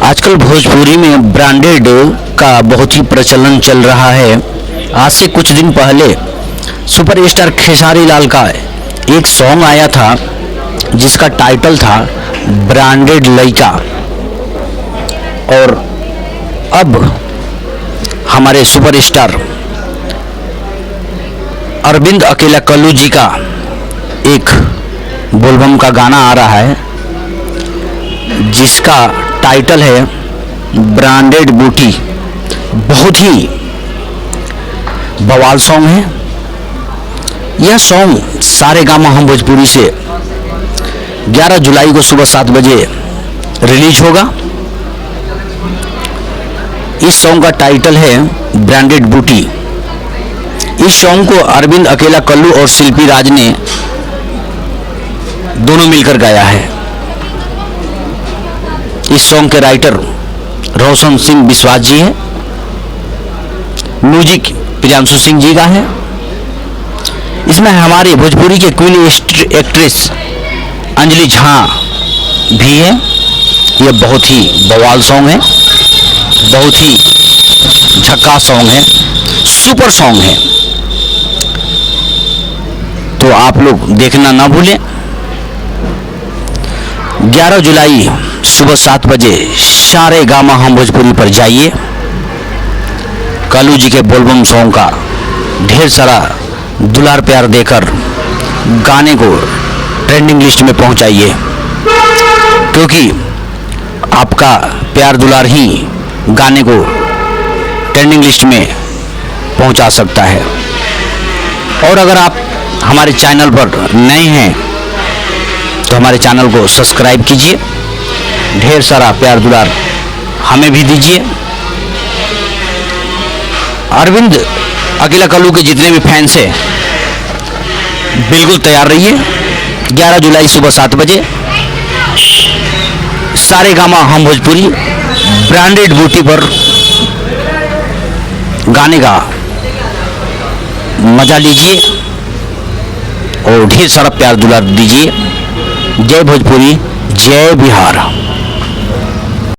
आजकल भोजपुरी में ब्रांडेड का बहुत ही प्रचलन चल रहा है। आज से कुछ दिन पहले सुपरस्टार खेसारी लाल का एक सॉन्ग आया था जिसका टाइटल था ब्रांडेड लइका। और अब हमारे सुपरस्टार अरविंद अकेला कल्लू जी का एक बोलबम का गाना आ रहा है जिसका टाइटल है ब्रांडेड बूटी। बहुत ही बवाल सॉन्ग है। यह सॉन्ग सारेगामा हम भोजपुरी से 11 जुलाई को सुबह 7 बजे रिलीज होगा। इस सॉन्ग का टाइटल है ब्रांडेड बूटी। इस सॉन्ग को अरविंद अकेला कल्लू और शिल्पी राज ने दोनों मिलकर गाया है। इस सॉन्ग के राइटर रोशन सिंह विश्वास जी है। म्यूजिक प्रियांशु सिंह जी का है। इसमें हमारे भोजपुरी के क्वीन एक्ट्रेस अंजलि झा भी है। यह बहुत ही बवाल सॉन्ग है, बहुत ही झक्कास सॉन्ग है, सुपर सॉन्ग है। तो आप लोग देखना ना भूलें। 11 जुलाई सुबह 7 बजे सारेगामा हम भोजपुरी पर जाइए। कल्लू जी के बोलबम सॉन्ग का ढेर सारा दुलार प्यार देकर गाने को ट्रेंडिंग लिस्ट में पहुंचाइए, क्योंकि आपका प्यार दुलार ही गाने को ट्रेंडिंग लिस्ट में पहुंचा सकता है। और अगर आप हमारे चैनल पर नए हैं तो हमारे चैनल को सब्सक्राइब कीजिए। ढेर सारा प्यार दुलार हमें भी दीजिए। अरविंद अकेला कल्लू के जितने भी फैंस हैं बिल्कुल तैयार रहिए। 11 जुलाई सुबह 7 बजे सारेगामा हम भोजपुरी ब्रांडेड बूटी पर गाने का मजा लीजिए और ढेर सारा प्यार दुलार दीजिए। जय भोजपुरी, जय बिहार।